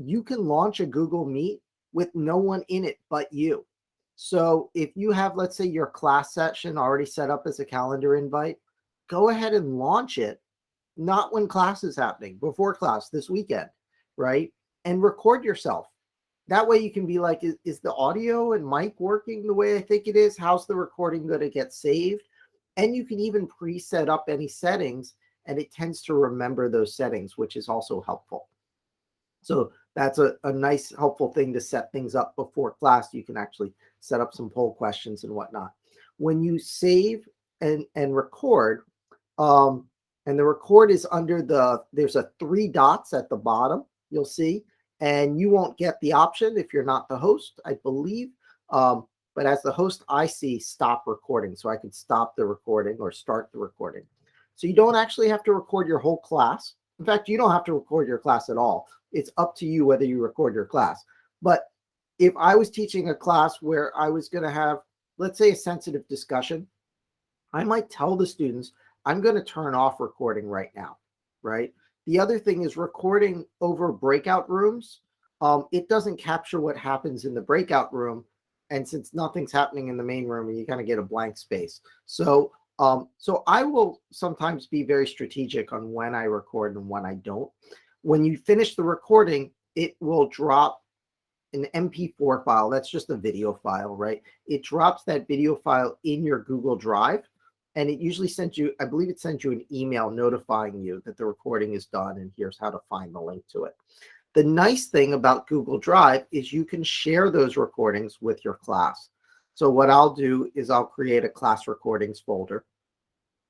you can launch a Google Meet with no one in it but you. So if you have, let's say, your class session already set up as a calendar invite, go ahead and launch it, not when class is happening, before class this weekend, right? And record yourself. That way you can be like, is the audio and mic working the way I think it is? How's the recording going to get saved? And you can even preset up any settings, and it tends to remember those settings, which is also helpful. So that's a nice, helpful thing to set things up before class. You can actually set up some poll questions and whatnot. When you save and record, and the record is under there's a 3 dots at the bottom, you'll see, and you won't get the option if you're not the host, I believe. But as the host, I see stop recording. So I could stop the recording or start the recording. So you don't actually have to record your whole class. In fact, you don't have to record your class at all. It's up to you whether you record your class. But if I was teaching a class where I was going to have, let's say, a sensitive discussion, I might tell the students, I'm going to turn off recording right now, right? The other thing is recording over breakout rooms. It doesn't capture what happens in the breakout room. And since nothing's happening in the main room, you kind of get a blank space. So I will sometimes be very strategic on when I record and when I don't. When you finish the recording, it will drop an MP4 file. That's just a video file, right? It drops that video file in your Google Drive, and it usually sends you, I believe it sends you an email notifying you that the recording is done and here's how to find the link to it. The nice thing about Google Drive is you can share those recordings with your class. So what I'll do is I'll create a class recordings folder.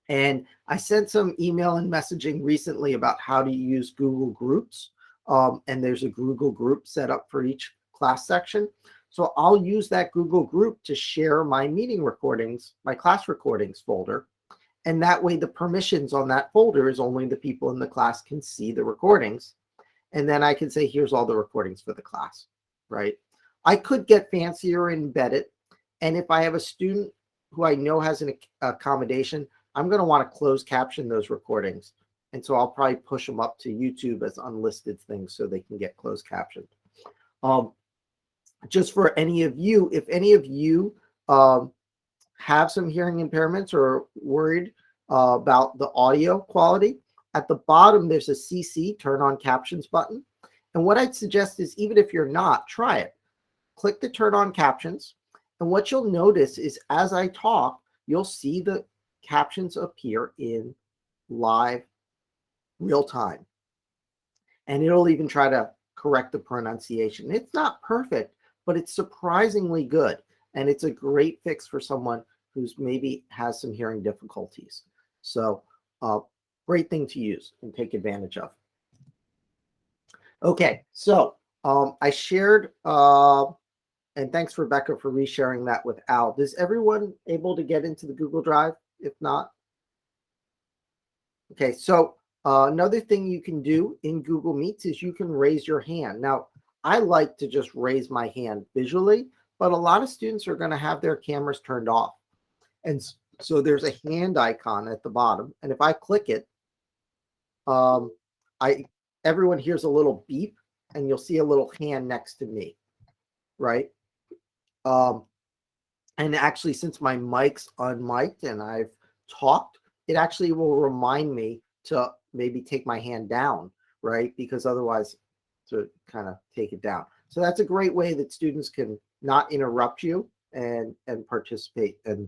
And I sent some email and messaging recently about how to use Google Groups. And there's a Google group set up for each class section. So I'll use that Google group to share my meeting recordings, my class recordings folder. And that way the permissions on that folder is only the people in the class can see the recordings. And then I can say, here's all the recordings for the class, right? I could get fancier and embed it. And if I have a student who I know has an accommodation, I'm going to want to close caption those recordings. And so I'll probably push them up to YouTube as unlisted things so they can get closed captioned. Just for any of you, if any of you have some hearing impairments or worried about the audio quality, at the bottom, there's a CC, turn on captions button. And what I'd suggest is, even if you're not, try it. Click the turn on captions. And what you'll notice is as I talk, you'll see the captions appear in live real time. And it'll even try to correct the pronunciation. It's not perfect, but it's surprisingly good. And it's a great fix for someone who's maybe has some hearing difficulties. So great thing to use and take advantage of. Okay, so I shared, and thanks Rebecca for resharing that with Al. Is everyone able to get into the Google Drive? If not, okay, so another thing you can do in Google Meets is you can raise your hand. Now, I like to just raise my hand visually, but a lot of students are going to have their cameras turned off. And so there's a hand icon at the bottom. And if I click it, everyone hears a little beep and you'll see a little hand next to me, right? And actually, since my mic's unmiked and I've talked, it actually will remind me to maybe take my hand down, right? Because otherwise, to kind of take it down. So that's a great way that students can not interrupt you and participate and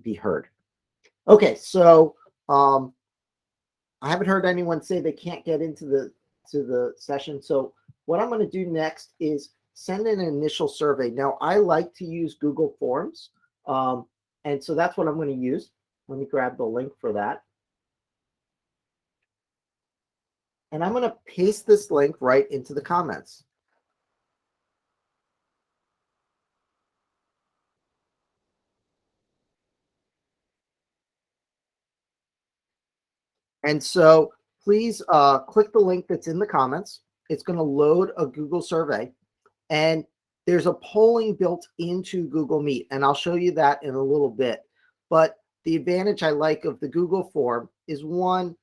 be heard. Okay, so I haven't heard anyone say they can't get into the session. So what I'm going to do next is send an initial survey. Now, I like to use Google Forms. And so that's what I'm going to use. Let me grab the link for that. And I'm going to paste this link right into the comments. And so please click the link that's in the comments. It's going to load a Google survey. And there's a polling built into Google Meet. And I'll show you that in a little bit. But the advantage I like of the Google form is, one,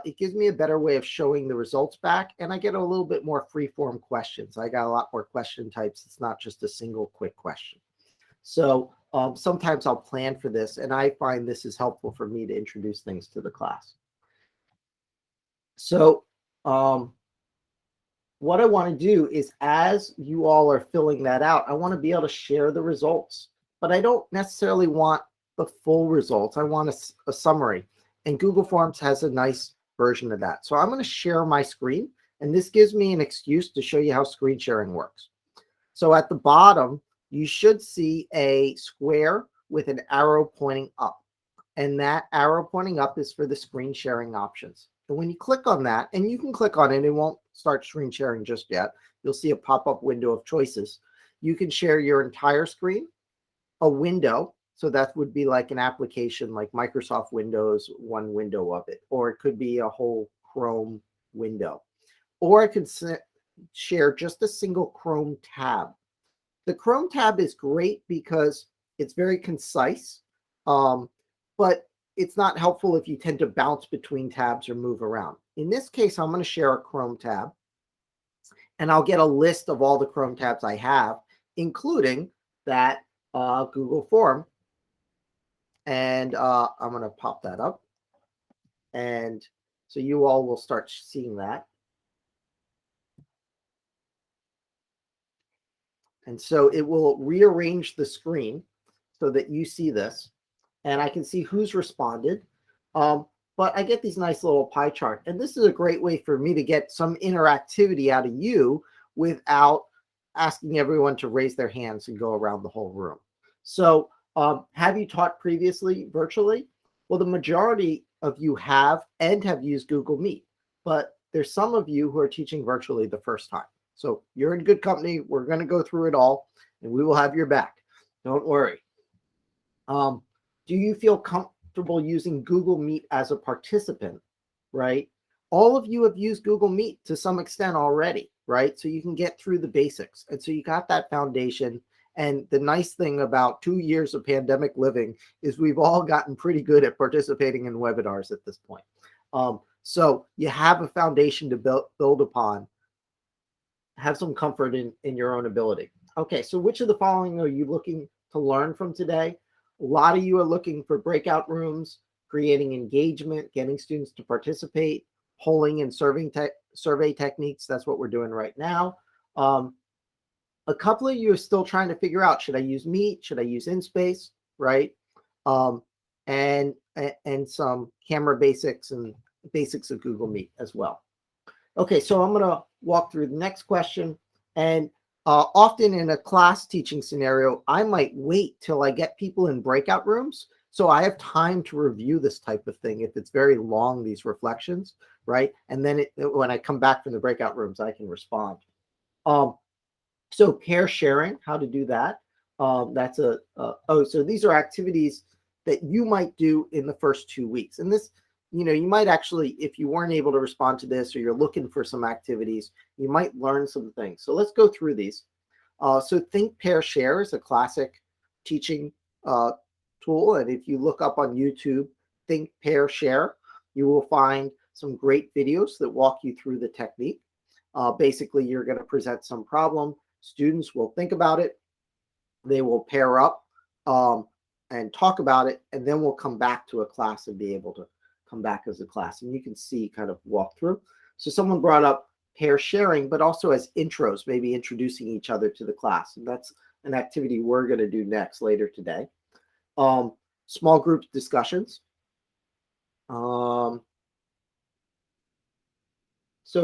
it gives me a better way of showing the results back, and I get a little bit more free form questions. I got a lot more question types. It's not just a single quick question. So sometimes I'll plan for this, and I find this is helpful for me to introduce things to the class. So what I want to do is, as you all are filling that out, I want to be able to share the results, but I don't necessarily want the full results. I want a summary, and Google Forms has a nice version of that. So I'm going to share my screen, and this gives me an excuse to show you how screen sharing works. So at the bottom, you should see a square with an arrow pointing up. And that arrow pointing up is for the screen sharing options. And when you click on that, and you can click on it, it won't start screen sharing just yet. You'll see a pop-up window of choices. You can share your entire screen, a window. So that would be like an application like Microsoft Windows, one window of it, or it could be a whole Chrome window. Or I could share just a single Chrome tab. The Chrome tab is great because it's very concise, but it's not helpful if you tend to bounce between tabs or move around. In this case, I'm going to share a Chrome tab, and I'll get a list of all the Chrome tabs I have, including that Google form. And I'm going to pop that up. And so you all will start seeing that. And so it will rearrange the screen so that you see this, and I can see who's responded. But I get these nice little pie chart, and this is a great way for me to get some interactivity out of you without asking everyone to raise their hands and go around the whole room. So have you taught previously virtually? Well, the majority of you have and have used Google Meet, but there's some of you who are teaching virtually the first time. So you're in good company. We're going to go through it all, and we will have your back. Don't worry. Do you feel comfortable using Google Meet as a participant, right? All of you have used Google Meet to some extent already, right? So you can get through the basics. And so you got that foundation. And the nice thing about 2 years of pandemic living is we've all gotten pretty good at participating in webinars at this point. So you have a foundation to build upon. Have some comfort in your own ability. Okay, so which of the following are you looking to learn from today? A lot of you are looking for breakout rooms, creating engagement, getting students to participate, polling and survey techniques. That's what we're doing right now. A couple of you are still trying to figure out, should I use Meet? Should I use InSpace? Right? And some camera basics and basics of Google Meet as well. Okay, so I'm going to walk through the next question. And often in a class teaching scenario, I might wait till I get people in breakout rooms, so I have time to review this type of thing if it's very long, these reflections, right? And then when I come back from the breakout rooms, I can respond. So pair sharing, how to do that. That's so these are activities that you might do in the first 2 weeks. And this, you might actually, if you weren't able to respond to this or you're looking for some activities, you might learn some things. So let's go through these. So Think, Pair, Share is a classic teaching tool. And if you look up on YouTube, Think, Pair, Share, you will find some great videos that walk you through the technique. Basically, you're going to present some problem. Students will think about it. They will pair up and talk about it. And then we'll come back to a class and be able to come back as a class. And you can see kind of walk through. So someone brought up pair sharing, but also as intros, maybe introducing each other to the class. And that's an activity we're going to do next later today. Small group discussions. So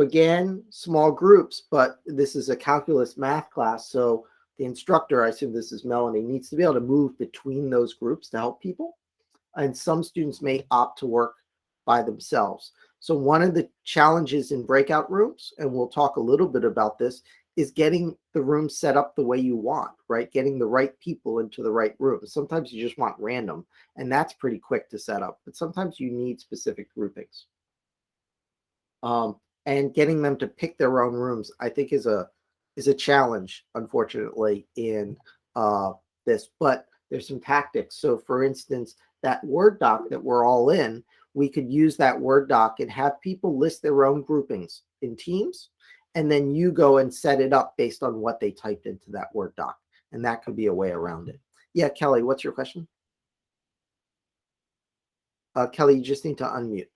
again, small groups, but this is a calculus math class. So the instructor, I assume this is Melanie, needs to be able to move between those groups to help people. And some students may opt to work by themselves. So one of the challenges in breakout rooms, and we'll talk a little bit about this, is getting the room set up the way you want, right? Getting the right people into the right room. Sometimes you just want random, and that's pretty quick to set up, but sometimes you need specific groupings. And getting them to pick their own rooms, I think is a challenge, unfortunately, in this, but there's some tactics. So for instance, that Word doc that we're all in, we could use that Word doc and have people list their own groupings in teams, and then you go and set it up based on what they typed into that Word doc. And that could be a way around it. Yeah, Kelly, what's your question? Kelly, you just need to unmute.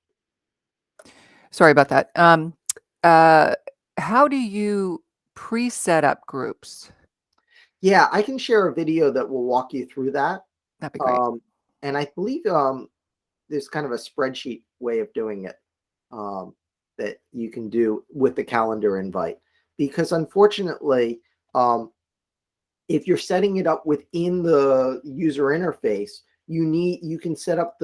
Sorry about that. How do you pre-set up groups? Yeah, I can share a video that will walk you through that. That'd be great. And I believe there's kind of a spreadsheet way of doing it that you can do with the calendar invite. Because unfortunately, if you're setting it up within the user interface, you can set up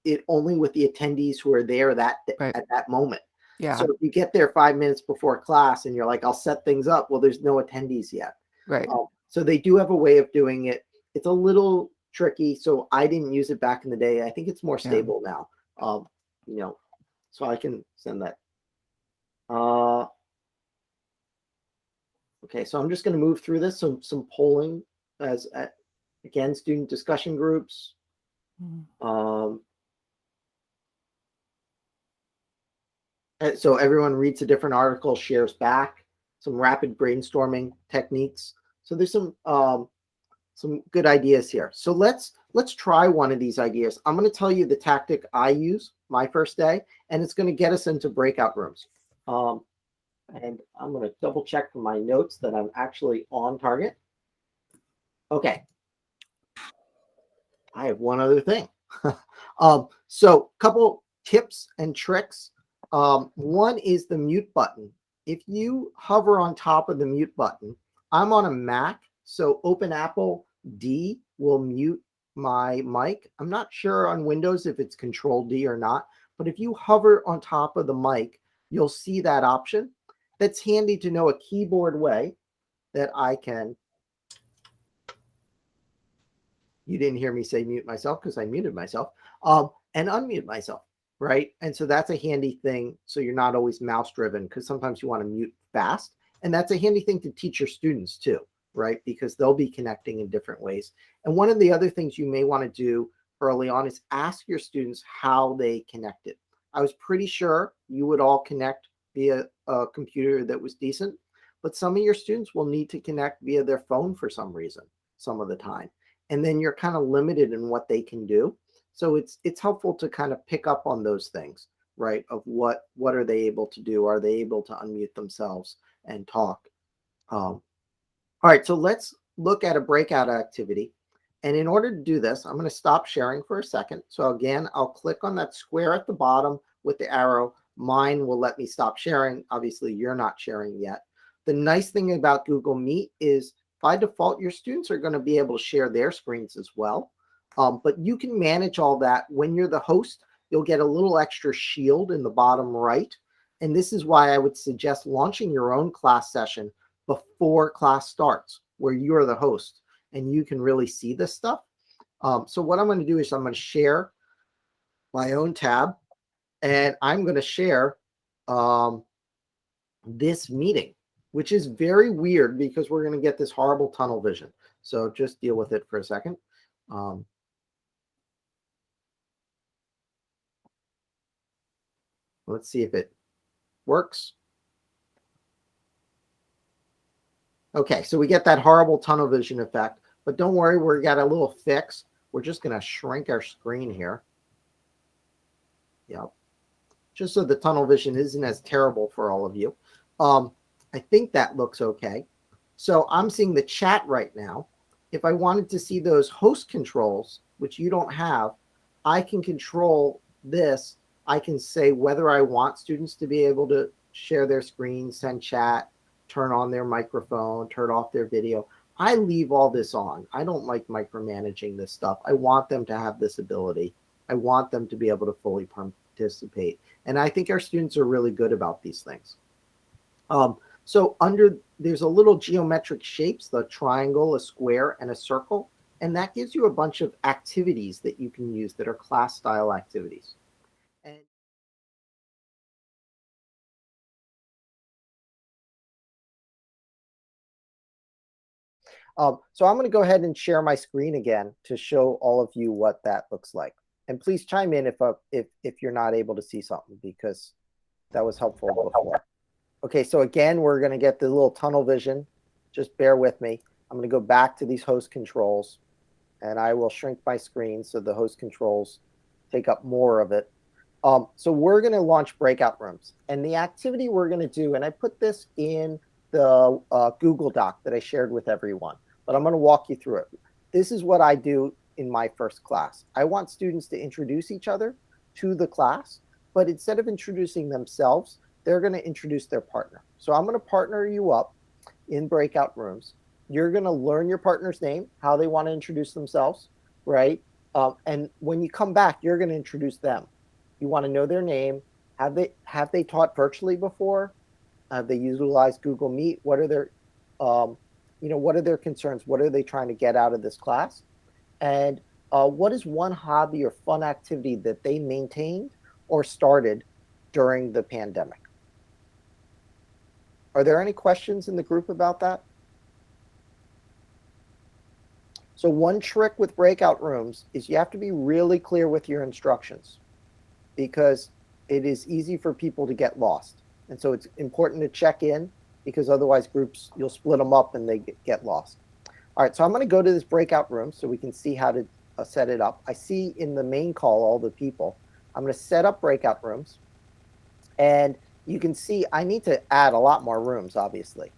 it only with the attendees who are there Right. at that moment. Yeah. So if you get there 5 minutes before class and you're like, I'll set things up, well, there's no attendees yet. Right. So they do have a way of doing it. It's a little tricky. So I didn't use it back in the day. I think it's more stable now. So I can send that. Okay, so I'm just going to move through this. Some polling as again, student discussion groups. So everyone reads a different article, shares back, some rapid brainstorming techniques. So there's some good ideas here. So let's try one of these ideas. I'm going to tell you the tactic I use my first day, and it's going to get us into breakout rooms. And I'm going to double check from my notes that I'm actually on target. Okay. I have one other thing. So couple tips and tricks. One is the mute button. If you hover on top of the mute button, I'm on a Mac, so Open Apple D will mute my mic. I'm not sure on Windows if it's Control D or not, but if you hover on top of the mic, you'll see that option. That's handy to know a keyboard way that I can. You didn't hear me say mute myself because I muted myself, and unmute myself, right? And so that's a handy thing. So you're not always mouse driven, because sometimes you want to mute fast. And that's a handy thing to teach your students too, right? Because they'll be connecting in different ways. And one of the other things you may want to do early on is ask your students how they connected. I was pretty sure you would all connect via a computer that was decent, but some of your students will need to connect via their phone for some reason, some of the time. And then you're kind of limited in what they can do. So it's helpful to kind of pick up on those things, right? Of what are they able to do? Are they able to unmute themselves and talk? All right, so let's look at a breakout activity. And in order to do this, I'm going to stop sharing for a second. So again, I'll click on that square at the bottom with the arrow. Mine will let me stop sharing. Obviously, you're not sharing yet. The nice thing about Google Meet is by default, your students are going to be able to share their screens as well. But you can manage all that. When you're the host, you'll get a little extra shield in the bottom right. And this is why I would suggest launching your own class session before class starts, where you're the host and you can really see this stuff. So what I'm going to do is I'm going to share my own tab, and I'm going to share this meeting, which is very weird because we're going to get this horrible tunnel vision. So just deal with it for a second. Let's see if it works. Okay, so we get that horrible tunnel vision effect, but don't worry, we got a little fix. We're just going to shrink our screen here. Yep. Just so the tunnel vision isn't as terrible for all of you. I think that looks okay. So I'm seeing the chat right now. If I wanted to see those host controls, which you don't have, I can control this. I can say whether I want students to be able to share their screen, send chat, turn on their microphone, turn off their video. I leave all this on. I don't like micromanaging this stuff. I want them to have this ability. I want them to be able to fully participate. And I think our students are really good about these things. So there's a little geometric shapes, the triangle, a square, and a circle. And that gives you a bunch of activities that you can use that are class style activities. And so I'm going to go ahead and share my screen again to show all of you what that looks like. And please chime in if you're not able to see something, because that was helpful before. Okay, so again, we're going to get the little tunnel vision. Just bear with me. I'm going to go back to these host controls, and I will shrink my screen so the host controls take up more of it. So we're going to launch breakout rooms, and the activity we're going to do, and I put this in the Google Doc that I shared with everyone, but I'm going to walk you through it. This is what I do in my first class. I want students to introduce each other to the class, but instead of introducing themselves, they're going to introduce their partner. So I'm going to partner you up in breakout rooms. You're going to learn your partner's name, how they want to introduce themselves, right? And when you come back, you're going to introduce them. You want to know their name. Have they taught virtually before? Have they utilized Google Meet? What are their what are their concerns? What are they trying to get out of this class? And what is one hobby or fun activity that they maintained or started during the pandemic? Are there any questions in the group about that? So one trick with breakout rooms is you have to be really clear with your instructions, because it is easy for people to get lost. And so it's important to check in, because otherwise groups, you'll split them up and they get lost. All right, so I'm going to go to this breakout room so we can see how to set it up. I see in the main call all the people. I'm going to set up breakout rooms, and you can see I need to add a lot more rooms, obviously.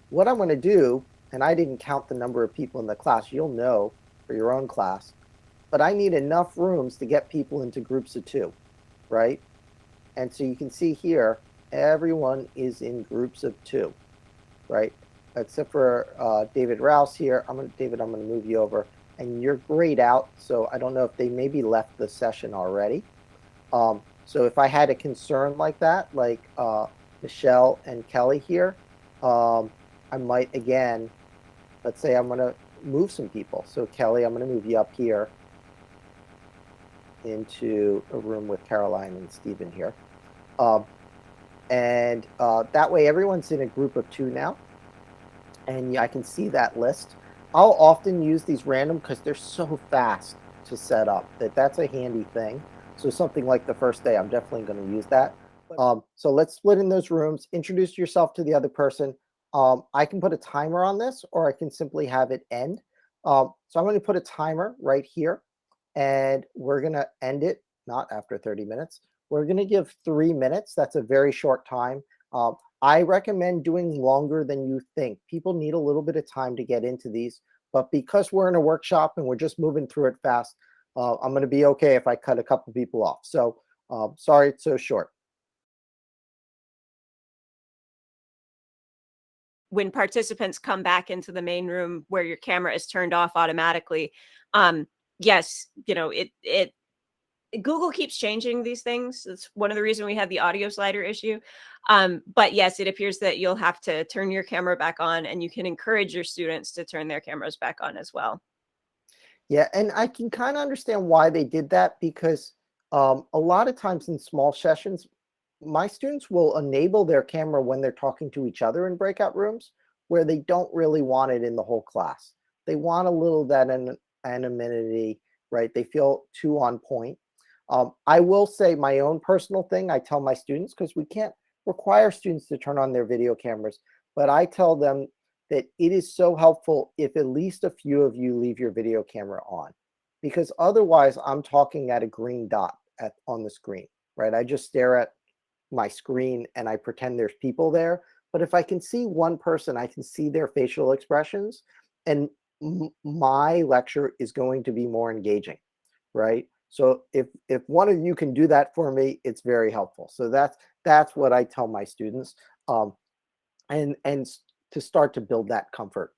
What I'm going to do, and I didn't count the number of people in the class, you'll know for your own class, but I need enough rooms to get people into groups of 2, right? And so you can see here, everyone is in groups of 2, right? Except for David Rouse here. David, I'm going to move you over, and you're grayed out, so I don't know if they maybe left the session already. So if I had a concern like that, like Michelle and Kelly here, I might, again, let's say I'm going to move some people. So Kelly, I'm going to move you up here into a room with Caroline and Stephen here. And that way everyone's in a group of 2 now. And I can see that list. I'll often use these random because they're so fast to set up that's a handy thing. So something like the first day, I'm definitely going to use that. So let's split in those rooms, introduce yourself to the other person. I can put a timer on this, or I can simply have it end. So I'm going to put a timer right here, and we're going to end it, not after 30 minutes. We're going to give 3 minutes. That's a very short time. I recommend doing longer than you think. People need a little bit of time to get into these, but because we're in a workshop and we're just moving through it fast, I'm going to be okay if I cut a couple people off. So sorry it's so short. When participants come back into the main room where your camera is turned off automatically, yes, Google keeps changing these things. It's one of the reasons we had the audio slider issue. But yes, it appears that you'll have to turn your camera back on, and you can encourage your students to turn their cameras back on as well. Yeah, and I can kind of understand why they did that, because a lot of times in small sessions, my students will enable their camera when they're talking to each other in breakout rooms, where they don't really want it in the whole class. They want a little that anonymity, right? They feel too on point. I will say my own personal thing, I tell my students, because we can't require students to turn on their video cameras, but I tell them that it is so helpful if at least a few of you leave your video camera on, because otherwise I'm talking at a green dot on the screen, right? I just stare at my screen and I pretend there's people there. But if I can see one person, I can see their facial expressions, and my lecture is going to be more engaging, right? So if one of you can do that for me, it's very helpful. So that's what I tell my students, and to start to build that comfort.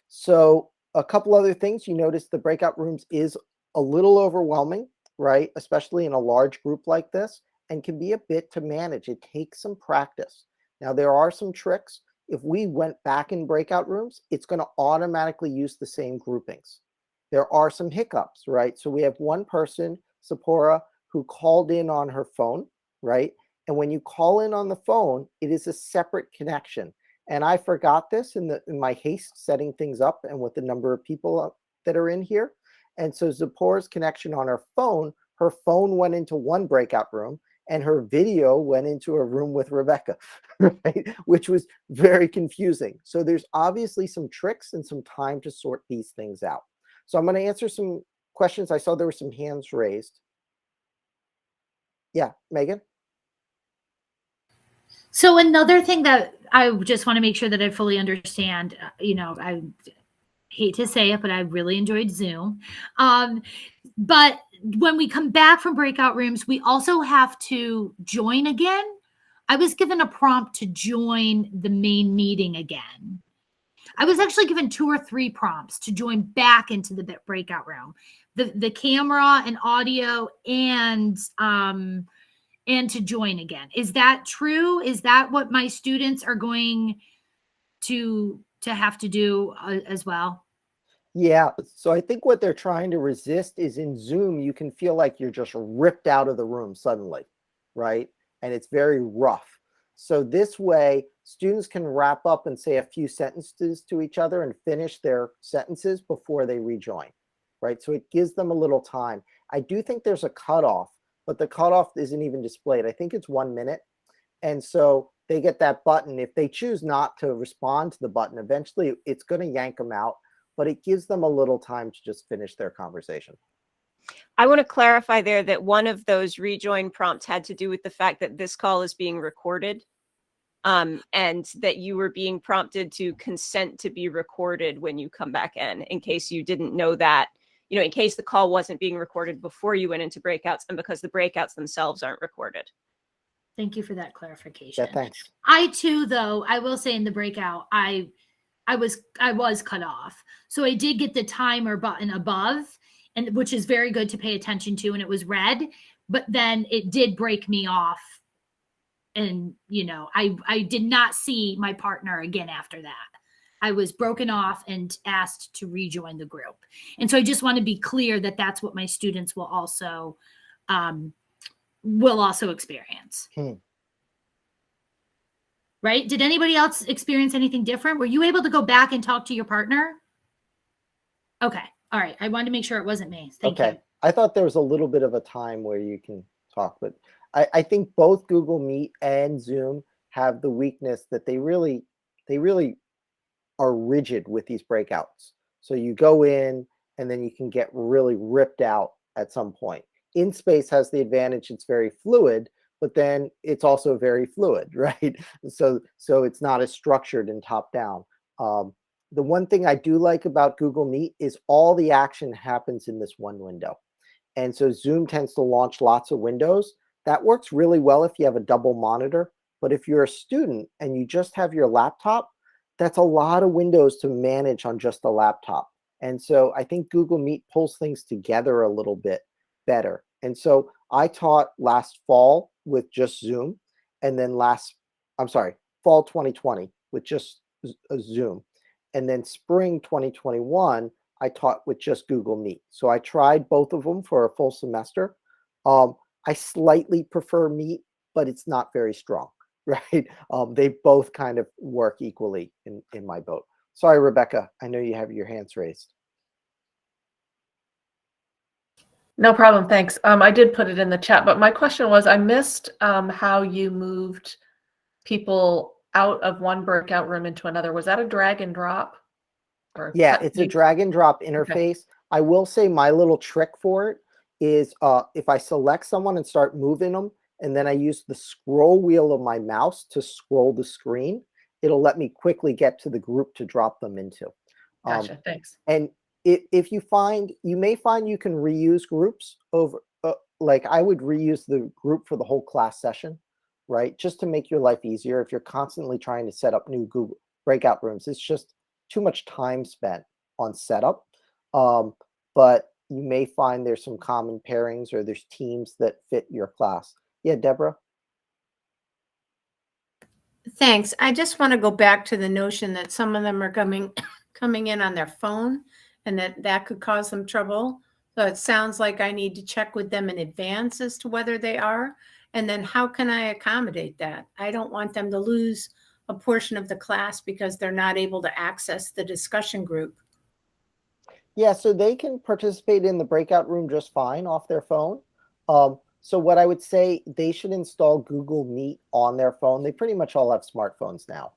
So a couple other things. You notice the breakout rooms is a little overwhelming, right? Especially in a large group like this, and can be a bit to manage. It takes some practice. Now, there are some tricks. If we went back in breakout rooms, it's going to automatically use the same groupings. There are some hiccups, right? So we have one person, Sephora, who called in on her phone, right? And when you call in on the phone, it is a separate connection. And I forgot this in my haste setting things up and with the number of people that are in here. And so Zipporah's connection on her phone went into one breakout room and her video went into a room with Rebecca, right? Which was very confusing. So there's obviously some tricks and some time to sort these things out. So I'm going to answer some questions. I saw there were some hands raised. Yeah, Megan? So another thing that I just want to make sure that I fully understand, I hate to say it, but I really enjoyed Zoom. But when we come back from breakout rooms, we also have to join again. I was given a prompt to join the main meeting again. I was actually given 2 or 3 prompts to join back into the breakout room, the camera and audio and to join again. Is that true? Is that what my students are going to have to do as well? Yeah. So I think what they're trying to resist is in Zoom, you can feel like you're just ripped out of the room suddenly, right? And it's very rough. So this way, students can wrap up and say a few sentences to each other and finish their sentences before they rejoin, right? So it gives them a little time. I do think there's a cutoff, but the cutoff isn't even displayed. I think it's 1 minute. And so they get that button. If they choose not to respond to the button, eventually it's going to yank them out, but it gives them a little time to just finish their conversation. I want to clarify there that one of those rejoin prompts had to do with the fact that this call is being recorded, and that you were being prompted to consent to be recorded when you come back in case you didn't know that, in case the call wasn't being recorded before you went into breakouts and because the breakouts themselves aren't recorded. Thank you for that clarification. Yeah, thanks. I too, though, I will say in the breakout, I was cut off. So I did get the timer button above, and which is very good to pay attention to, and it was red, but then it did break me off. And, I did not see my partner again after that. I was broken off and asked to rejoin the group. And so I just want to be clear that that's what my students will also experience. Right? Did anybody else experience anything different? Were you able to go back and talk to your partner? Okay. All right. I wanted to make sure it wasn't me. Thank you. I thought there was a little bit of a time where you can talk, but I think both Google Meet and Zoom have the weakness that they really are rigid with these breakouts. So you go in and then you can get really ripped out at some point. InSpace has the advantage it's very fluid, but then it's also very fluid, right? So it's not as structured and top down. The one thing I do like about Google Meet is all the action happens in this one window. And so Zoom tends to launch lots of windows. That works really well if you have a double monitor. But if you're a student and you just have your laptop, that's a lot of windows to manage on just a laptop. And so I think Google Meet pulls things together a little bit better. And so I taught last fall with just Zoom, and then fall 2020 with just Zoom. And then spring 2021, I taught with just Google Meet. So I tried both of them for a full semester. I slightly prefer Meet, but it's not very strong, right? They both kind of work equally in my boat. Sorry, Rebecca, I know you have your hands raised. No problem, thanks. I did put it in the chat, but my question was, I missed how you moved people out of one breakout room into another. Was that a drag and drop? Yeah, it's a drag and drop interface. Okay. I will say my little trick for it is if I select someone and start moving them, and then I use the scroll wheel of my mouse to scroll the screen, it'll let me quickly get to the group to drop them into. Gotcha, thanks. And if you may find you can reuse groups over, like I would reuse the group for the whole class session, right? Just to make your life easier. If you're constantly trying to set up new Google breakout rooms, it's just too much time spent on setup. But you may find there's some common pairings or there's teams that fit your class. Yeah, Deborah? Thanks. I just want to go back to the notion that some of them are coming in on their phone and that could cause them trouble. So it sounds like I need to check with them in advance as to whether they are. And then how can I accommodate that? I don't want them to lose a portion of the class because they're not able to access the discussion group. Yeah, so they can participate in the breakout room just fine off their phone. So what I would say, they should install Google Meet on their phone. They pretty much all have smartphones now.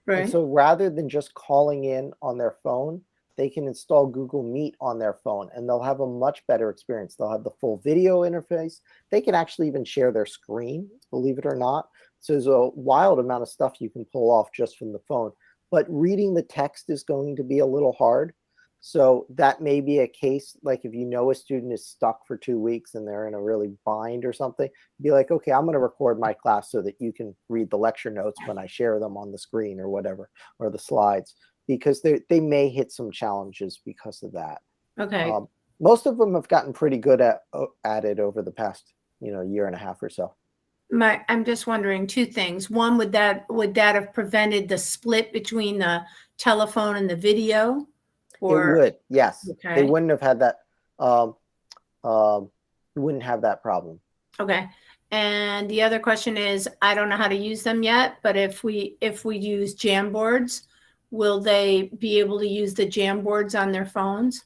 And Right. so rather than just calling in on their phone, they can install Google Meet on their phone and they'll have a much better experience. They'll have the full video interface. They can actually even share their screen, believe it or not. So there's a wild amount of stuff you can pull off just from the phone. But reading the text is going to be a little hard. So that may be a case, like if you know a student is stuck for 2 weeks and they're in a really bind or something, be like, okay, I'm going to record my class so that you can read the lecture notes when I share them on the screen or whatever, or the slides, because they may hit some challenges because of that. Okay. Most of them have gotten pretty good at it over the past, year and a half or so. I'm just wondering two things. One, would that have prevented the split between the telephone and the video? It would, yes. They Okay. wouldn't have had that. Wouldn't have that problem. Okay. And the other question is, I don't know how to use them yet, but if we use Jamboards, will they be able to use the Jamboards on their phones?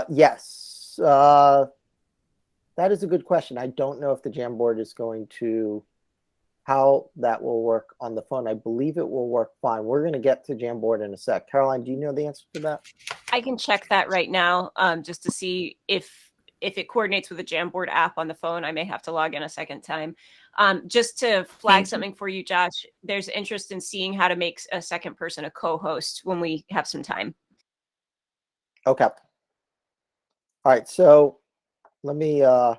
Yes. That is a good question. I don't know if the Jamboard is going to, how that will work on the phone. I believe it will work fine. We're going to get to Jamboard in a sec. Caroline, do you know the answer to that? I can check that right now, just to see if it coordinates with a Jamboard app on the phone. I may have to log in a second time. Just to flag something for you, Josh, there's interest in seeing how to make a second person a co-host when we have some time. Okay. All right. So let me, I'm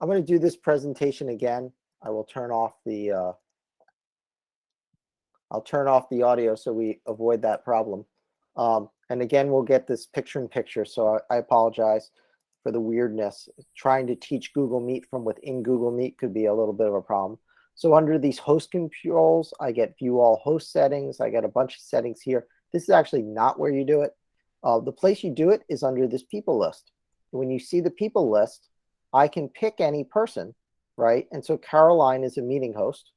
going to do this presentation again. I will turn off the, I'll turn off the audio so we avoid that problem. And again, we'll get this picture-in-picture. So I apologize for the weirdness. Trying to teach Google Meet from within Google Meet could be a little bit of a problem. So under these host controls, I get view all host settings. I got a bunch of settings here. This is actually not where you do it. The place you do it is under this people list. When you see the people list, I can pick any person, right? And so Caroline is a meeting host,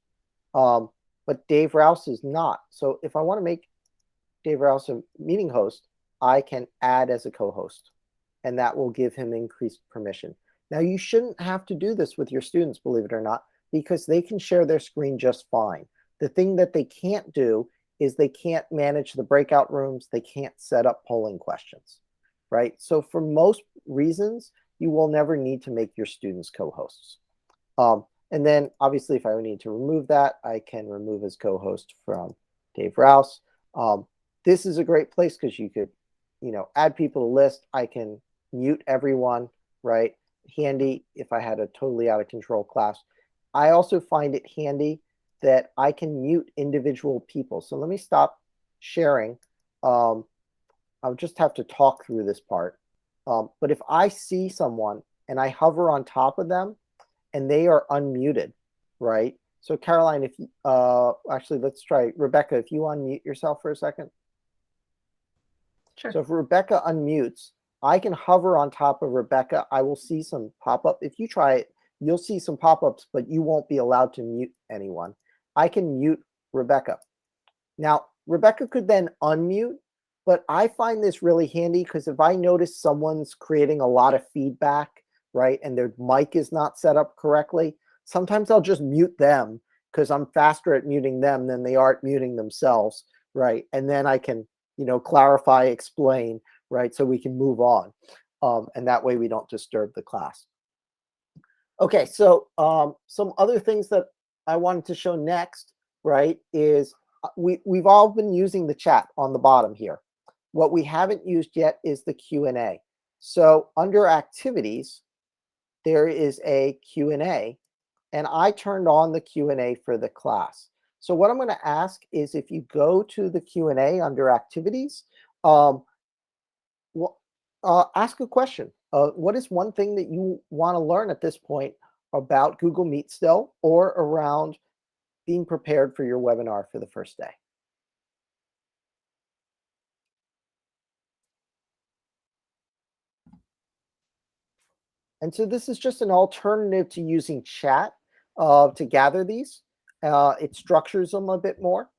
but Dave Rouse is not. So if I want to make Dave Rouse a meeting host, I can add as a co-host, and that will give him increased permission. Now, you shouldn't have to do this with your students, believe it or not, because they can share their screen just fine. The thing that they can't do is they can't manage the breakout rooms. They can't set up polling questions, right? So for most reasons, you will never need to make your students co-hosts. And then obviously, if I need to remove that, I can remove as co-host from Dave Rouse. This is a great place because you could, add people to list. I can mute everyone, right? Handy if I had a totally out of control class. I also find it handy that I can mute individual people. So let me stop sharing. I'll just have to talk through this part. But if I see someone and I hover on top of them and they are unmuted, right? So Caroline, if you, actually, let's try Rebecca, if you unmute yourself for a second. Sure. So if Rebecca unmutes, I can hover on top of Rebecca. I will see some pop-up. If you try it, you'll see some pop-ups, but you won't be allowed to mute anyone. I can mute Rebecca. Now, Rebecca could then unmute, but I find this really handy because if I notice someone's creating a lot of feedback, right, and their mic is not set up correctly, sometimes I'll just mute them because I'm faster at muting them than they are at muting themselves, right? And then I can, clarify, explain, right, so we can move on. And that way we don't disturb the class. Okay, so some other things that I wanted to show next, right, is we've all been using the chat on the bottom here. What we haven't used yet is the Q&A. So under activities, there is a Q&A, and I turned on the Q&A for the class. So what I'm going to ask is if you go to the Q&A under activities, ask a question. What is one thing that you want to learn at this point about Google Meet still, or around being prepared for your webinar for the first day? And so this is just an alternative to using chat to gather these. It structures them a bit more,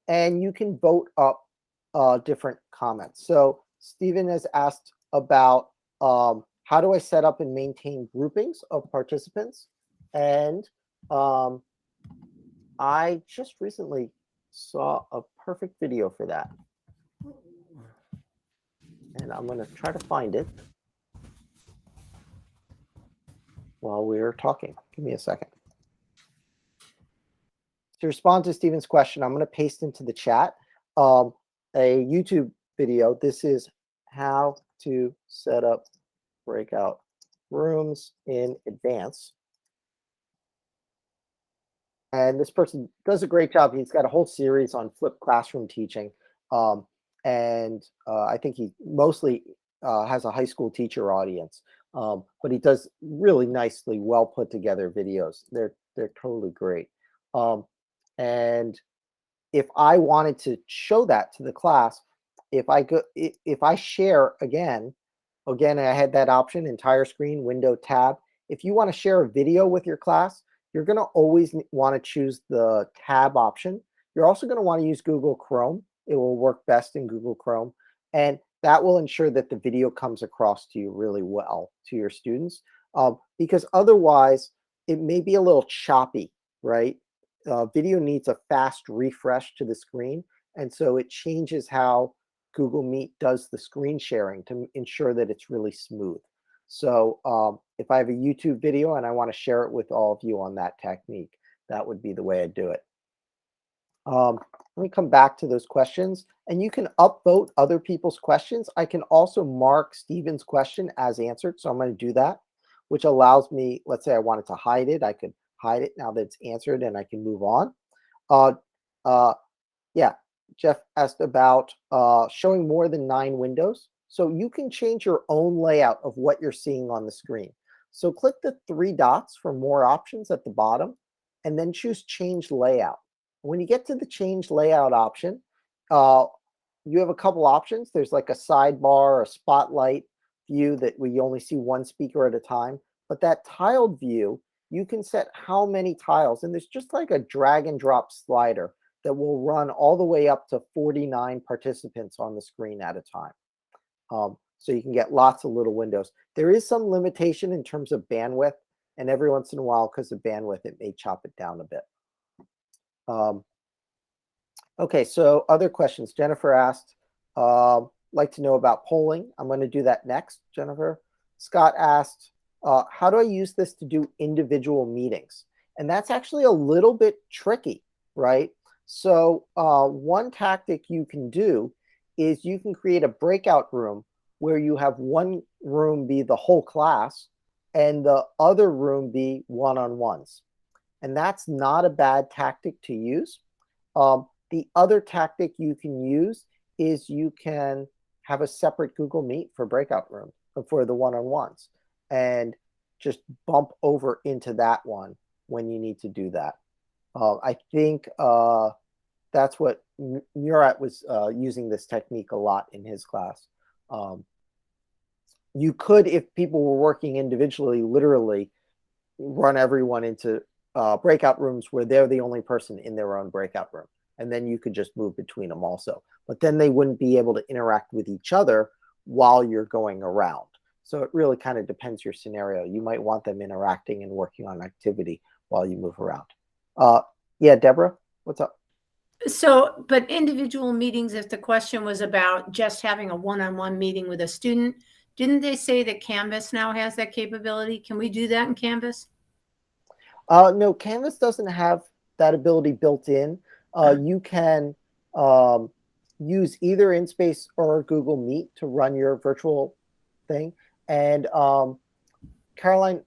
and you can vote up different comments. So Stephen has asked about how do I set up and maintain groupings of participants? And I just recently saw a perfect video for that. And I'm going to try to find it while we're talking. Give me a second. To respond to Stephen's question, I'm going to paste into the chat a YouTube video. This is how to set up breakout rooms in advance. And this person does a great job. He's got a whole series on flipped classroom teaching. I think he mostly has a high school teacher audience. But he does really nicely, well put together videos. They're totally great. And if I wanted to show that to the class, if I share again, I had that option, entire screen, window, tab. If you want to share a video with your class, you're going to always want to choose the tab option. You're also going to want to use Google Chrome. It will work best in Google Chrome. And that will ensure that the video comes across to you really well to your students. Because otherwise, it may be a little choppy, right? Video needs a fast refresh to the screen. And so it changes how Google Meet does the screen sharing to ensure that it's really smooth. So if I have a YouTube video and I want to share it with all of you on that technique, that would be the way I'd do it. Let me come back to those questions. And you can upvote other people's questions. I can also mark Stephen's question as answered. So I'm going to do that, which allows me, let's say I wanted to hide it. I could hide it now that it's answered and I can move on. Yeah, Jeff asked about showing more than 9 windows. So you can change your own layout of what you're seeing on the screen. So click the 3 dots for more options at the bottom and then choose change layout. When you get to the change layout option, you have a couple options. There's like a sidebar, a spotlight view that we only see one speaker at a time. But that tiled view, you can set how many tiles. And there's just like a drag and drop slider that will run all the way up to 49 participants on the screen at a time. So you can get lots of little windows. There is some limitation in terms of bandwidth. And every once in a while, because of bandwidth, it may chop it down a bit. Okay, so other questions. Jennifer asked, like to know about polling. I'm going to do that next, Jennifer. Scott asked, how do I use this to do individual meetings? And that's actually a little bit tricky, right? So one tactic you can do is you can create a breakout room where you have one room be the whole class and the other room be one-on-ones. And that's not a bad tactic to use. The other tactic you can use is you can have a separate Google Meet for breakout room for the one-on-ones and just bump over into that one when you need to do that. I think that's what Murat was using this technique a lot in his class. You could, if people were working individually, literally run everyone into breakout rooms where they're the only person in their own breakout room. And then you could just move between them also. But then they wouldn't be able to interact with each other while you're going around. So it really kind of depends your scenario. You might want them interacting and working on activity while you move around. Yeah, Deborah, what's up? So, but individual meetings, if the question was about just having a one-on-one meeting with a student, didn't they say that Canvas now has that capability? Can we do that in Canvas? No, Canvas doesn't have that ability built in. You can use either InSpace or Google Meet to run your virtual thing. And Caroline,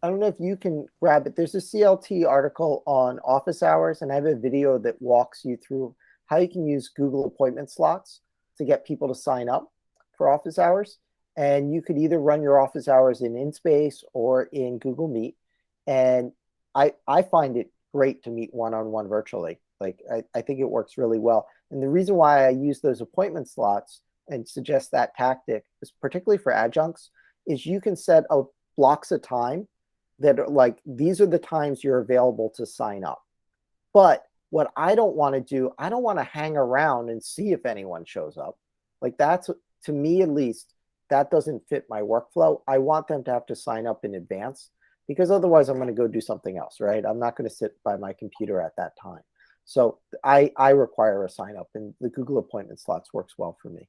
I don't know if you can grab it. There's a CLT article on office hours, and I have a video that walks you through how you can use Google appointment slots to get people to sign up for office hours. And you could either run your office hours in InSpace or in Google Meet. And I find it great to meet one-on-one virtually. Like, I think it works really well. And the reason why I use those appointment slots and suggest that tactic is particularly for adjuncts is you can set up blocks of time that are like, these are the times you're available to sign up. But what I don't want to do, I don't want to hang around and see if anyone shows up. Like that's, to me at least, that doesn't fit my workflow. I want them to have to sign up in advance because otherwise I'm going to go do something else, right? I'm not going to sit by my computer at that time. So I require a sign up, and the Google appointment slots works well for me.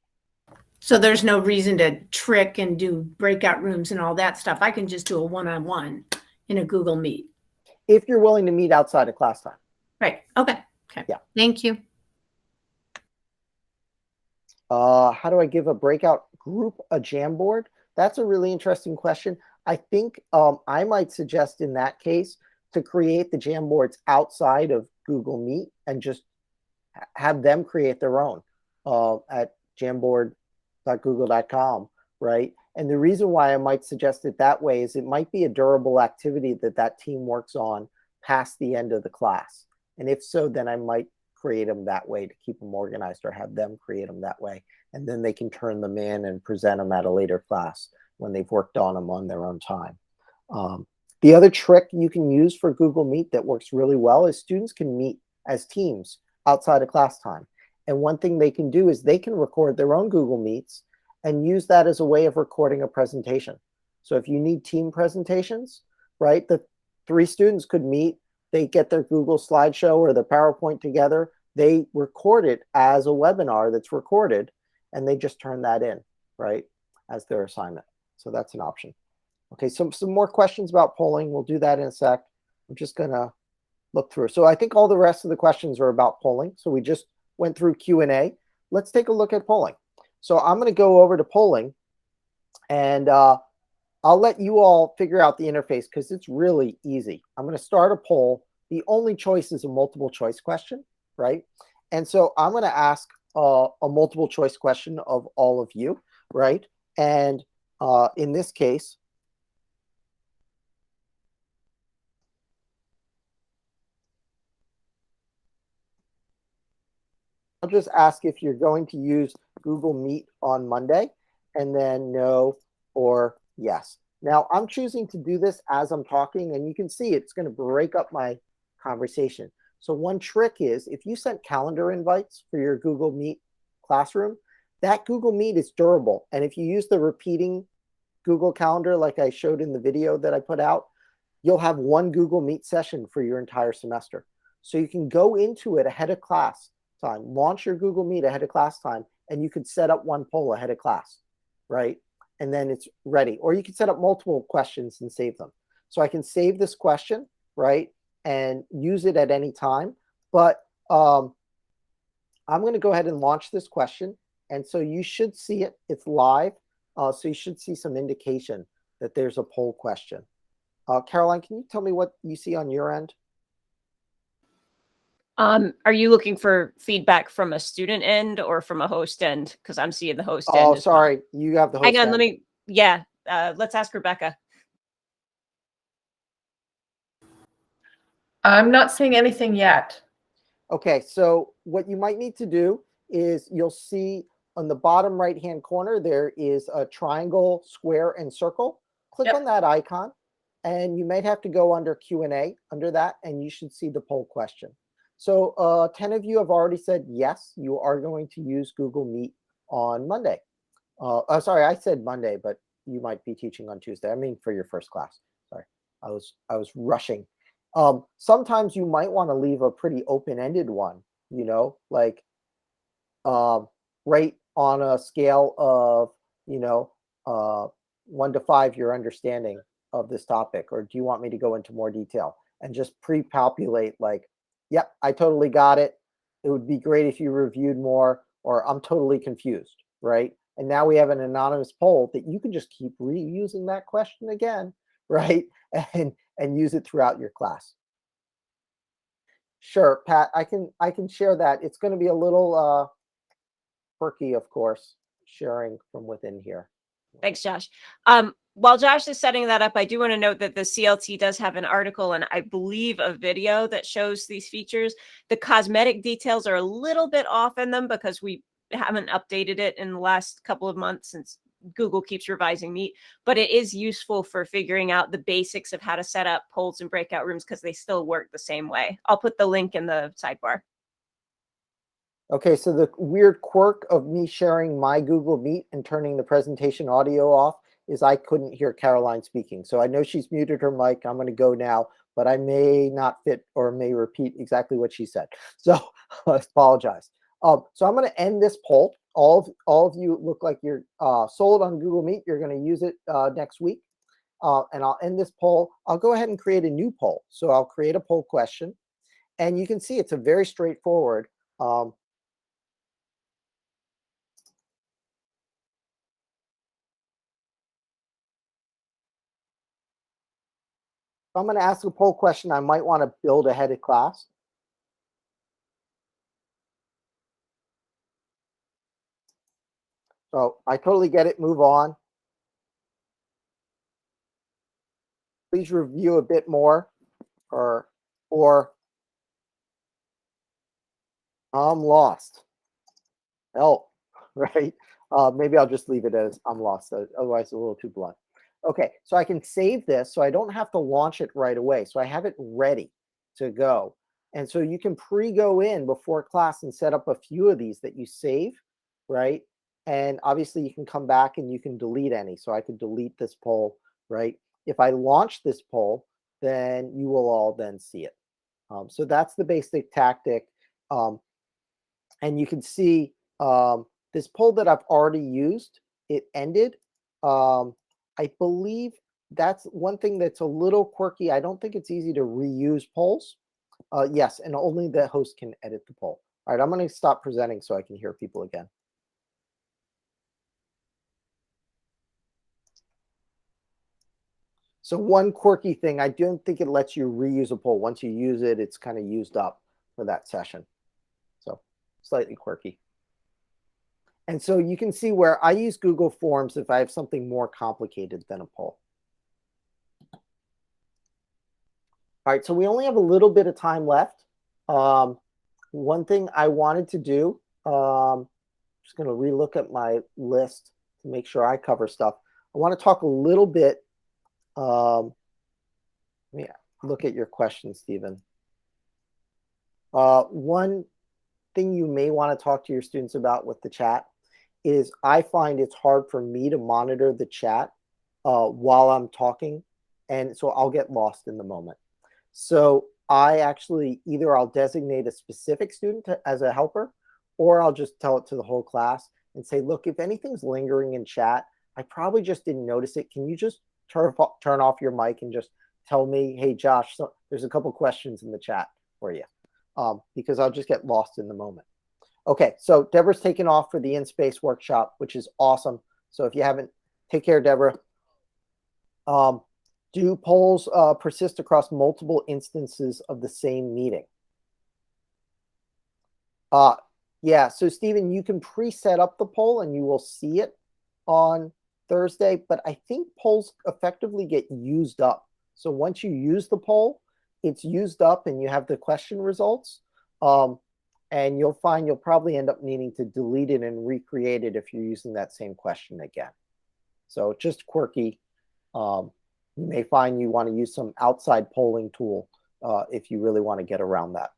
So there's no reason to trick and do breakout rooms and all that stuff. I can just do a one-on-one in a Google Meet. If you're willing to meet outside of class time. Right. Okay. Okay. Yeah. Thank you. How do I give a breakout group a Jamboard? That's a really interesting question. I think I might suggest in that case to create the Jamboards outside of Google Meet and just have them create their own at jamboard.google.com, right? And the reason why I might suggest it that way is it might be a durable activity that team works on past the end of the class. And if so, then I might create them that way to keep them organized, or have them create them that way. And then they can turn them in and present them at a later class when they've worked on them on their own time. The other trick you can use for Google Meet that works really well is students can meet as teams outside of class time. And one thing they can do is they can record their own Google Meets and use that as a way of recording a presentation. So if you need team presentations, right, the 3 students could meet, they get their Google slideshow or the PowerPoint together, they record it as a webinar that's recorded, and they just turn that in, right, as their assignment. So that's an option. Okay, some more questions about polling. We'll do that in a sec. I'm just gonna look through. So I think all the rest of the questions are about polling. So we just went through Q&A. Let's take a look at polling. So I'm gonna go over to polling, and I'll let you all figure out the interface because it's really easy. I'm gonna start a poll. The only choice is a multiple choice question, right? And so I'm gonna ask a multiple choice question of all of you, right? And in this case, I'll just ask if you're going to use Google Meet on Monday, and then no or yes. Now, I'm choosing to do this as I'm talking, and you can see it's going to break up my conversation. So one trick is if you sent calendar invites for your Google Meet classroom, that Google Meet is durable. And if you use the repeating Google Calendar like I showed in the video that I put out, you'll have one Google Meet session for your entire semester. So you can go into it ahead of class time, launch your Google Meet ahead of class time, and you could set up one poll ahead of class, right? And then it's ready. Or you can set up multiple questions and save them. So I can save this question, right, and use it at any time. But I'm going to go ahead and launch this question. And so you should see it. It's live. So you should see some indication that there's a poll question. Caroline, can you tell me what you see on your end? Are you looking for feedback from a student end or from a host end? Because I'm seeing the host end. Oh, sorry. You have the host end. Hang on, end. let's ask Rebecca. I'm not seeing anything yet. Okay, so what you might need to do is you'll see on the bottom right-hand corner, there is a triangle, square, and circle. Click on that icon, and you might have to go under Q&A under that, and you should see the poll question. So 10 of you have already said yes, you are going to use Google Meet on Monday. Sorry, I said Monday, but you might be teaching on Tuesday. I mean, for your first class. Sorry, I was rushing. Sometimes you might want to leave a pretty open-ended one, you know, like rate on a scale of, 1 to 5, your understanding of this topic, or do you want me to go into more detail and just pre-populate like, yep, I totally got it. It would be great if you reviewed more, or I'm totally confused, right? And now we have an anonymous poll that you can just keep reusing that question again, right? And use it throughout your class. Sure, Pat, I can share that. It's going to be a little quirky, of course, sharing from within here. Thanks, Josh. While Josh is setting that up, I do want to note that the CLT does have an article and I believe a video that shows these features. The cosmetic details are a little bit off in them because we haven't updated it in the last couple of months since Google keeps revising Meet, but it is useful for figuring out the basics of how to set up polls and breakout rooms because they still work the same way. I'll put the link in the sidebar. Okay, so the weird quirk of me sharing my Google Meet and turning the presentation audio off is I couldn't hear Caroline speaking. So I know she's muted her mic. I'm going to go now, but I may not fit or may repeat exactly what she said. So I apologize. So I'm going to end this poll. All of you look like you're sold on Google Meet. You're going to use it next week. And I'll end this poll. I'll go ahead and create a new poll. So I'll create a poll question. And you can see it's a very straightforward. If I'm going to ask a poll question, I might want to build ahead of class. So I totally get it. Move on. Please review a bit more, or I'm lost. Help, right? Maybe I'll just leave it as I'm lost. Otherwise, it's a little too blunt. Okay, so I can save this so I don't have to launch it right away. So I have it ready to go. And so you can pre-go in before class and set up a few of these that you save, right? And obviously you can come back and you can delete any. So I could delete this poll, right? If I launch this poll, then you will all then see it. So that's the basic tactic. And you can see this poll that I've already used, it ended. I believe that's one thing that's a little quirky. I don't think it's easy to reuse polls. Yes, and only the host can edit the poll. All right, I'm going to stop presenting so I can hear people again. So one quirky thing, I don't think it lets you reuse a poll. Once you use it, it's kind of used up for that session. So slightly quirky. And so you can see where I use Google Forms if I have something more complicated than a poll. All right, so we only have a little bit of time left. One thing I wanted to do, just going to relook at my list to make sure I cover stuff. I want to talk a little bit. Let me look at your question, Stephen. One thing you may want to talk to your students about with the chat is I find it's hard for me to monitor the chat while I'm talking. And so I'll get lost in the moment. So I actually either I'll designate a specific student as a helper, or I'll just tell it to the whole class and say, look, if anything's lingering in chat, I probably just didn't notice it. Can you just turn off your mic and just tell me, hey, Josh, so there's a couple questions in the chat for you, because I'll just get lost in the moment. Okay, so Deborah's taken off for the in-space workshop, which is awesome. So if you haven't, take care, Deborah. Do polls persist across multiple instances of the same meeting? Yeah, so Stephen, you can pre-set up the poll and you will see it on Thursday, but I think polls effectively get used up. So once you use the poll, it's used up and you have the question results. And you'll find you'll probably end up needing to delete it and recreate it if you're using that same question again. So just quirky. You may find you want to use some outside polling tool if you really want to get around that.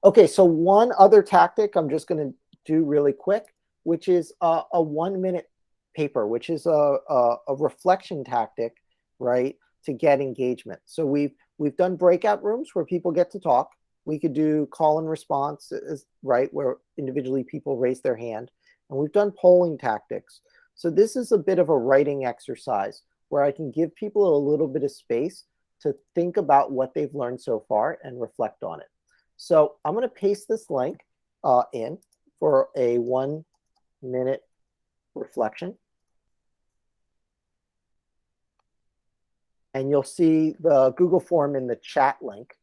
Okay, so one other tactic I'm just going to do really quick, which is a 1-minute paper, which is a reflection tactic, right, to get engagement. So we've done breakout rooms where people get to talk. We could do call and response, right, where individually people raise their hand. And we've done polling tactics. So this is a bit of a writing exercise where I can give people a little bit of space to think about what they've learned so far and reflect on it. So I'm going to paste this link in for a 1-minute reflection. And you'll see the Google form in the chat link.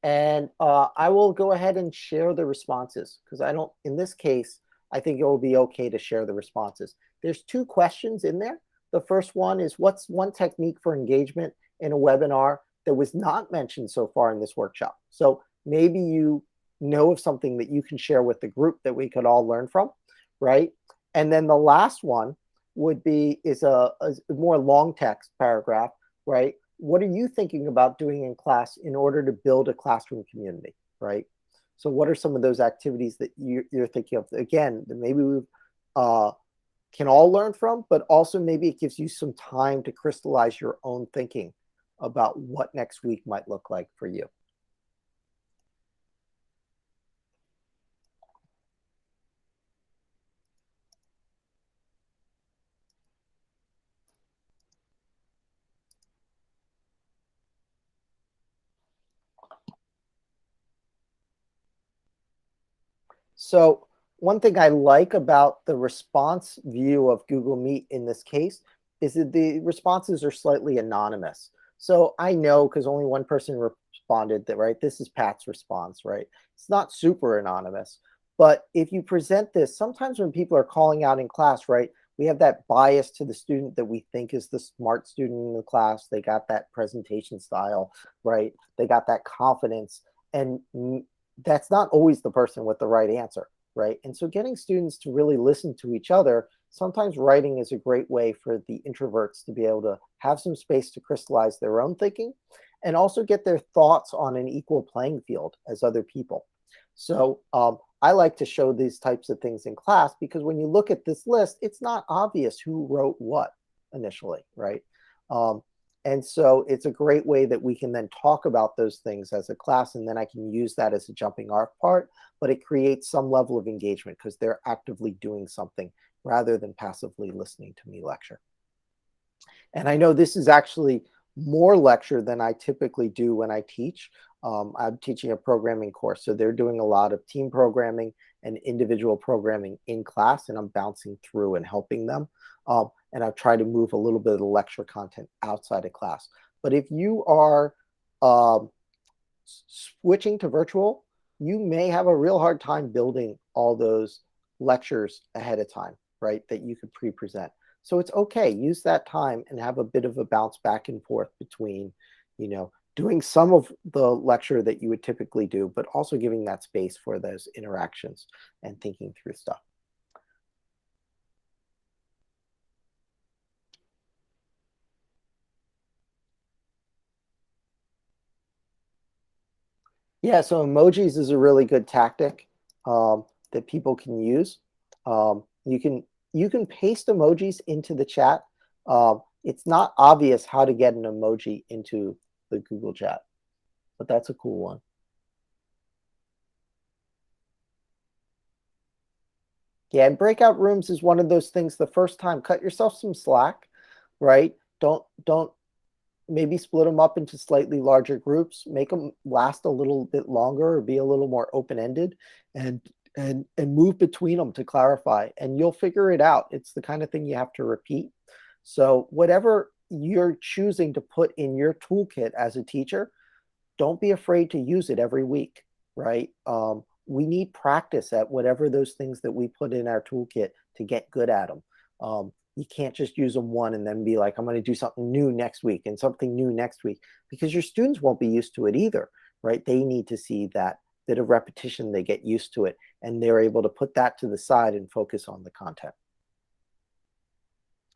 And I will go ahead and share the responses because in this case, I think it will be okay to share the responses. There's 2 questions in there. The first one is, what's one technique for engagement in a webinar that was not mentioned so far in this workshop? So maybe you know of something that you can share with the group that we could all learn from, right? And then the last one is a more long text paragraph, right? What are you thinking about doing in class in order to build a classroom community, right? So what are some of those activities that you're thinking of? Again, maybe we can all learn from, but also maybe it gives you some time to crystallize your own thinking about what next week might look like for you. So one thing I like about the response view of Google Meet in this case is that the responses are slightly anonymous. So I know because only one person responded that, right? This is Pat's response, right? It's not super anonymous. But if you present this, sometimes when people are calling out in class, right, we have that bias to the student that we think is the smart student in the class. They got that presentation style, right? They got that confidence. And that's not always the person with the right answer, right? And so getting students to really listen to each other, sometimes writing is a great way for the introverts to be able to have some space to crystallize their own thinking and also get their thoughts on an equal playing field as other people. So I like to show these types of things in class because when you look at this list, it's not obvious who wrote what initially, right? And so it's a great way that we can then talk about those things as a class, and then I can use that as a jumping off part, but it creates some level of engagement because they're actively doing something rather than passively listening to me lecture. And I know this is actually more lecture than I typically do when I teach. I'm teaching a programming course, so they're doing a lot of team programming and individual programming in class, and I'm bouncing through and helping them. And I've tried to move a little bit of the lecture content outside of class. But if you are switching to virtual, you may have a real hard time building all those lectures ahead of time, right, that you could pre-present. So it's okay, use that time and have a bit of a bounce back and forth between, you know, doing some of the lecture that you would typically do, but also giving that space for those interactions and thinking through stuff. Yeah, so emojis is a really good tactic that people can use. You can paste emojis into the chat. It's not obvious how to get an emoji into the Google chat, but that's a cool one. Yeah, and breakout rooms is one of those things. The first time, cut yourself some slack, right? Don't maybe split them up into slightly larger groups, make them last a little bit longer or be a little more open-ended and move between them to clarify, and you'll figure it out. It's the kind of thing you have to repeat. So whatever you're choosing to put in your toolkit as a teacher, don't be afraid to use it every week, right? We need practice at whatever those things that we put in our toolkit to get good at them. You can't just use them one and then be like, I'm going to do something new next week and something new next week, because your students won't be used to it either, right? They need to see that bit of repetition, they get used to it, and they're able to put that to the side and focus on the content.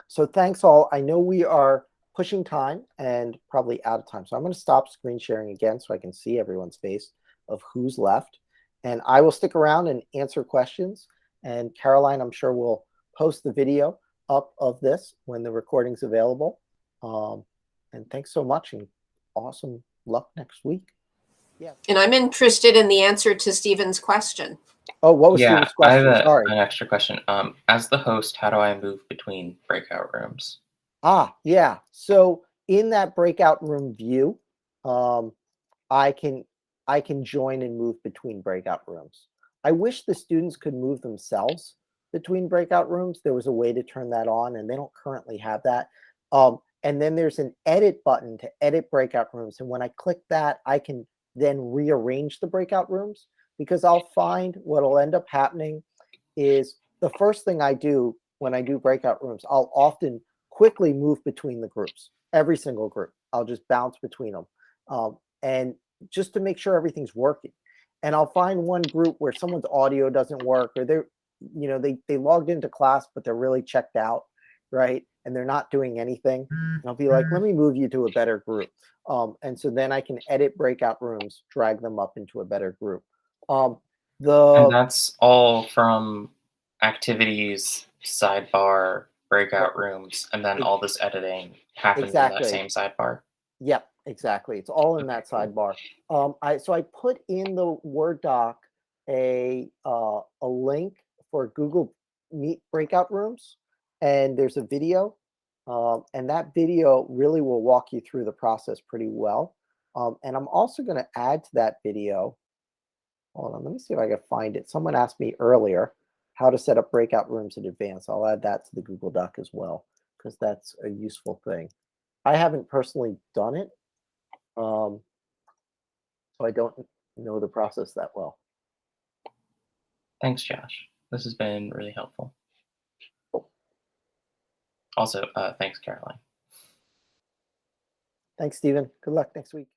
So thanks all. I know we are pushing time and probably out of time. So I'm going to stop screen sharing again so I can see everyone's face of who's left. And I will stick around and answer questions. And Caroline, I'm sure, will post the video up of this when the recording's available. And thanks so much and awesome luck next week. Yeah. And I'm interested in the answer to Stephen's question. Oh, what was Stephen's question? I have Sorry. an extra question. As the host, how do I move between breakout rooms? Yeah. So in that breakout room view, I can join and move between breakout rooms. I wish the students could move themselves between breakout rooms. There was a way to turn that on, and they don't currently have that. And then there's an edit button to edit breakout rooms. And when I click that, I can then rearrange the breakout rooms, because I'll find what'll end up happening is the first thing I do when I do breakout rooms, I'll often quickly move between the groups, every single group. I'll just bounce between them. And just to make sure everything's working. And I'll find one group where someone's audio doesn't work, or they logged into class, but they're really checked out. right? And they're not doing anything. And I'll be like, let me move you to a better group. And so then I can edit breakout rooms, drag them up into a better group. And that's all from activities, sidebar, breakout rooms, and then all this editing happens in that Exactly. same sidebar. Yep, exactly. It's all in that sidebar. I put in the Word doc a link for Google Meet breakout rooms, and there's a video, and that video really will walk you through the process pretty well. And I'm also going to add to that video. Hold on, let me see if I can find it. Someone asked me earlier how to set up breakout rooms in advance. I'll add that to the Google Doc as well, because that's a useful thing. I haven't personally done it, so I don't know the process that well. Thanks, Josh. This has been really helpful. Also, thanks, Caroline. Thanks, Stephen. Good luck next week.